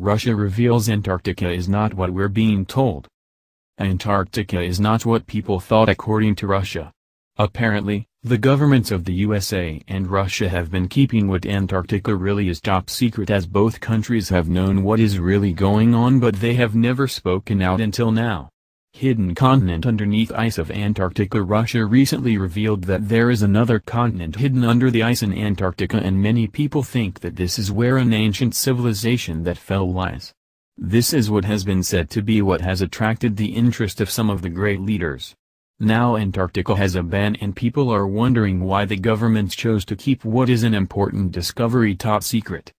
Russia reveals Antarctica is not what we're being told. Antarctica is not what people thought according to Russia. Apparently, the governments of the USA and Russia have been keeping what Antarctica really is top secret, as both countries have known what is really going on, but they have never spoken out until now. Hidden continent underneath ice of Antarctica. Russia recently revealed that there is another continent hidden under the ice in Antarctica, and many people think that this is where an ancient civilization that fell lies. This is what has been said to be what has attracted the interest of some of the great leaders. Now Antarctica has a ban, and people are wondering why the governments chose to keep what is an important discovery top secret.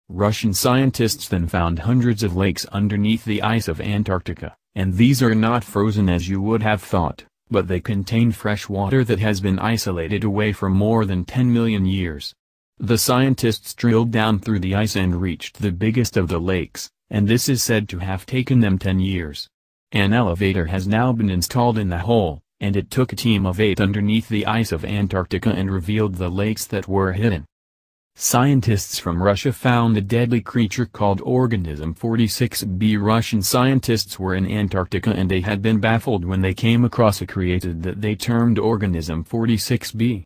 Russian scientists then found hundreds of lakes underneath the ice of Antarctica, and these are not frozen as you would have thought, but they contain fresh water that has been isolated away for more than 10 million years. The scientists drilled down through the ice and reached the biggest of the lakes, and this is said to have taken them 10 years. An elevator has now been installed in the hole, and it took a team of 8 underneath the ice of Antarctica and revealed the lakes that were hidden. Scientists from Russia found a deadly creature called organism 46b. Russian scientists were in Antarctica and they had been baffled when they came across a creature that they termed organism 46b.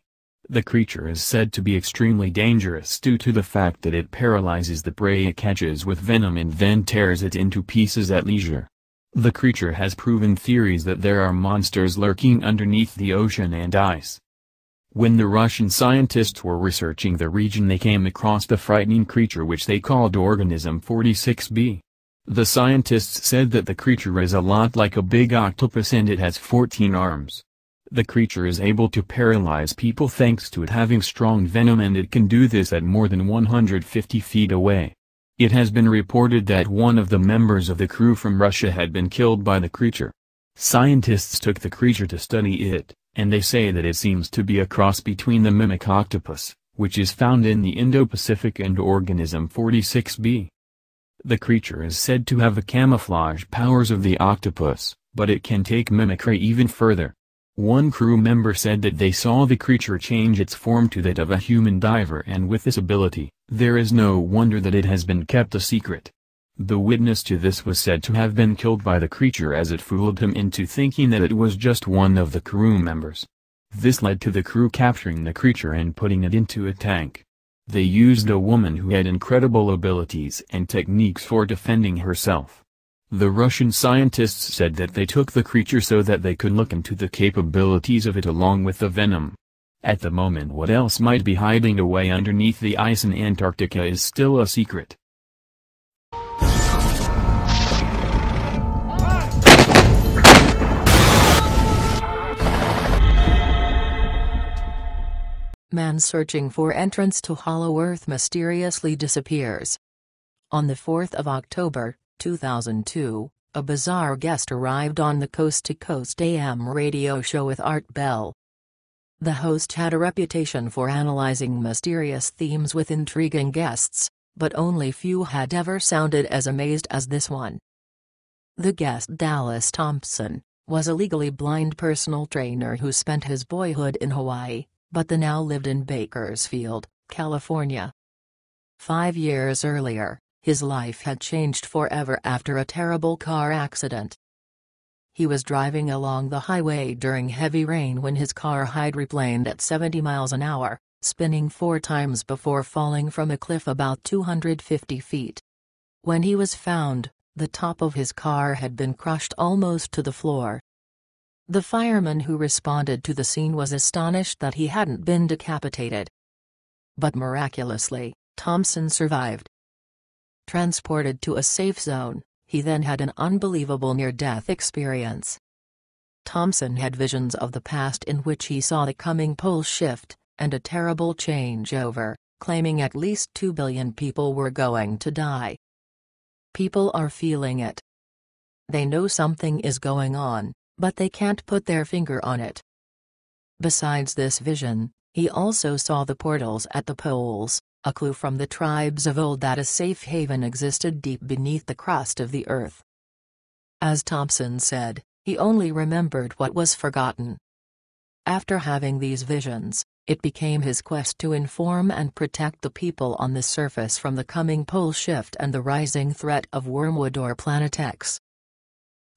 The creature is said to be extremely dangerous due to the fact that it paralyzes the prey it catches with venom and then tears it into pieces at leisure. The creature has proven theories that there are monsters lurking underneath the ocean and ice. When the Russian scientists were researching the region, they came across the frightening creature which they called organism 46b. The scientists said that the creature is a lot like a big octopus and it has 14 arms. The creature is able to paralyze people thanks to it having strong venom, and it can do this at more than 150 feet away. It has been reported that one of the members of the crew from Russia had been killed by the creature. Scientists took the creature to study it, and they say that it seems to be a cross between the mimic octopus, which is found in the Indo-Pacific, and organism 46b. The creature is said to have the camouflage powers of the octopus, but it can take mimicry even further. One crew member said that they saw the creature change its form to that of a human diver, and with this ability, there is no wonder that it has been kept a secret. The witness to this was said to have been killed by the creature as it fooled him into thinking that it was just one of the crew members. This led to the crew capturing the creature and putting it into a tank. They used a woman who had incredible abilities and techniques for defending herself. The Russian scientists said that they took the creature so that they could look into the capabilities of it along with the venom. At the moment, what else might be hiding away underneath the ice in Antarctica is still a secret. Man searching for entrance to Hollow Earth mysteriously disappears. On the 4th of October, 2002, a bizarre guest arrived on the Coast to Coast AM radio show with Art Bell. The host had a reputation for analyzing mysterious themes with intriguing guests, but only few had ever sounded as amazed as this one. The guest, Dallas Thompson, was a legally blind personal trainer who spent his boyhood in Hawaii, but now lived in Bakersfield, California. 5 years earlier, his life had changed forever after a terrible car accident. He was driving along the highway during heavy rain when his car hydroplaned at 70 miles an hour, spinning 4 times before falling from a cliff about 250 feet. When he was found, the top of his car had been crushed almost to the floor. The fireman who responded to the scene was astonished that he hadn't been decapitated. But miraculously, Thompson survived. Transported to a safe zone, he then had an unbelievable near-death experience. Thompson had visions of the past in which he saw the coming pole shift, and a terrible changeover, claiming at least 2 billion people were going to die. People are feeling it. They know something is going on, but they can't put their finger on it. Besides this vision, he also saw the portals at the poles, a clue from the tribes of old that a safe haven existed deep beneath the crust of the earth. As Thompson said, he only remembered what was forgotten. After having these visions, It became his quest to inform and protect the people on the surface from the coming pole shift and the rising threat of Wormwood or Planet X.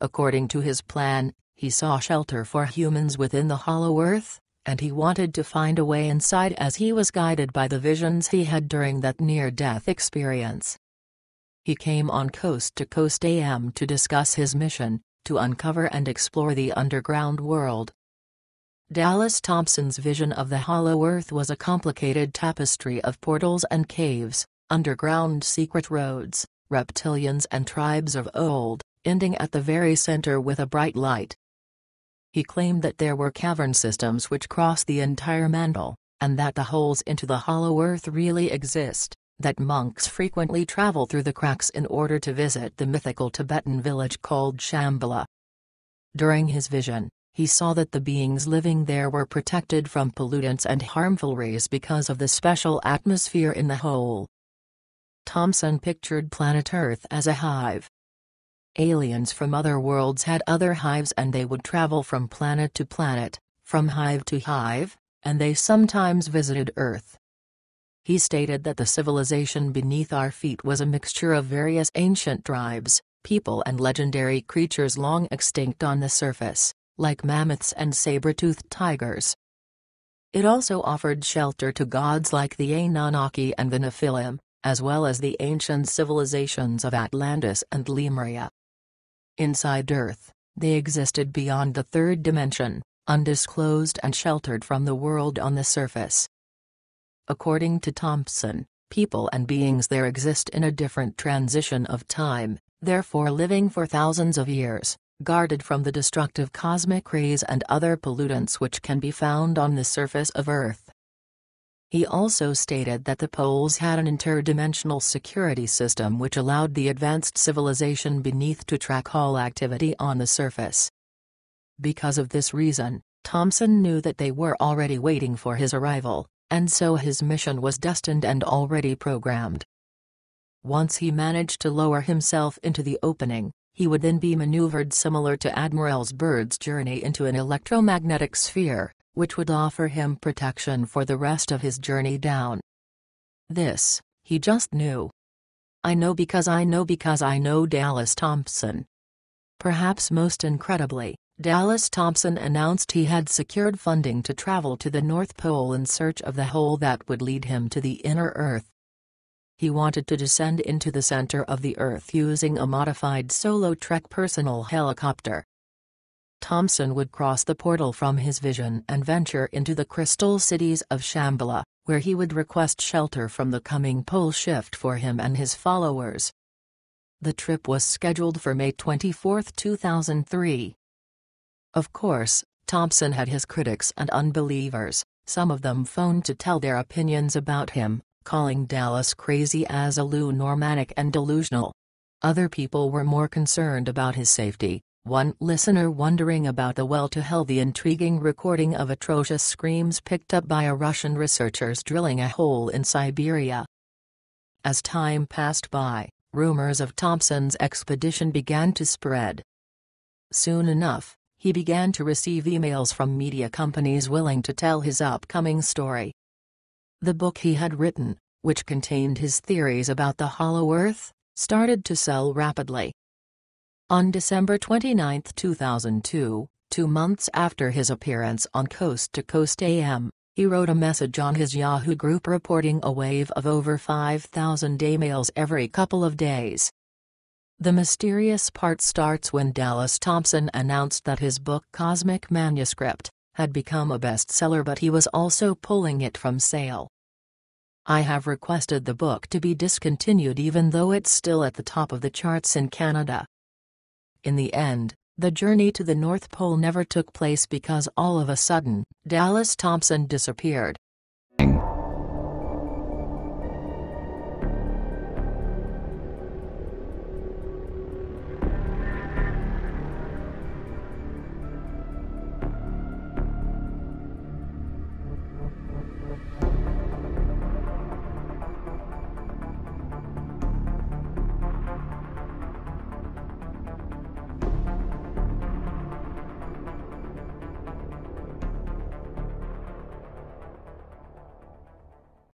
According to his plan, he saw shelter for humans within the Hollow Earth, and he wanted to find a way inside as he was guided by the visions he had during that near-death experience. He came on Coast to Coast AM to discuss his mission, to uncover and explore the underground world. Dallas Thompson's vision of the Hollow Earth was a complicated tapestry of portals and caves, underground secret roads, reptilians and tribes of old, ending at the very center with a bright light. He claimed that there were cavern systems which cross the entire mantle, and that the holes into the Hollow Earth really exist, that monks frequently travel through the cracks in order to visit the mythical Tibetan village called Shambhala. During his vision, he saw that the beings living there were protected from pollutants and harmful rays because of the special atmosphere in the hole. Thompson pictured planet Earth as a hive. Aliens from other worlds had other hives and they would travel from planet to planet, from hive to hive, and they sometimes visited Earth. He stated that the civilization beneath our feet was a mixture of various ancient tribes, people and legendary creatures long extinct on the surface, like mammoths and saber-toothed tigers. It also offered shelter to gods like the Anunnaki and the Nephilim, as well as the ancient civilizations of Atlantis and Lemuria. Inside Earth, they existed beyond the third dimension, undisclosed and sheltered from the world on the surface. According to Thompson, people and beings there exist in a different transition of time, therefore living for thousands of years, guarded from the destructive cosmic rays and other pollutants which can be found on the surface of Earth. He also stated that the poles had an interdimensional security system which allowed the advanced civilization beneath to track all activity on the surface. Because of this reason, Thompson knew that they were already waiting for his arrival, and so his mission was destined and already programmed. Once he managed to lower himself into the opening, he would then be maneuvered similar to Admiral Byrd's journey into an electromagnetic sphere, which would offer him protection for the rest of his journey down. This, he just knew. I know because I know because I know Dallas Thompson. Perhaps most incredibly, Dallas Thompson announced he had secured funding to travel to the North Pole in search of the hole that would lead him to the inner Earth. He wanted to descend into the center of the Earth using a modified solo trek personal helicopter. Thompson would cross the portal from his vision and venture into the crystal cities of Shambhala, where he would request shelter from the coming pole shift for him and his followers. The trip was scheduled for May 24, 2003. Of course, Thompson had his critics and unbelievers, some of them phoned to tell their opinions about him, calling Dallas crazy as a lunomaniac and delusional. Other people were more concerned about his safety, one listener wondering about the intriguing recording of atrocious screams picked up by a Russian researchers drilling a hole in Siberia. As time passed by, rumors of Thompson's expedition began to spread. Soon enough, he began to receive emails from media companies willing to tell his upcoming story. The book he had written, which contained his theories about the Hollow Earth, started to sell rapidly. On December 29, 2002, 2 months after his appearance on Coast to Coast AM, he wrote a message on his Yahoo group reporting a wave of over 5,000 emails every couple of days. The mysterious part starts when Dallas Thompson announced that his book Cosmic Manuscript had become a bestseller, but he was also pulling it from sale. I have requested the book to be discontinued even though it's still at the top of the charts in Canada. In the end, the journey to the North Pole never took place because all of a sudden, Dallas Thompson disappeared.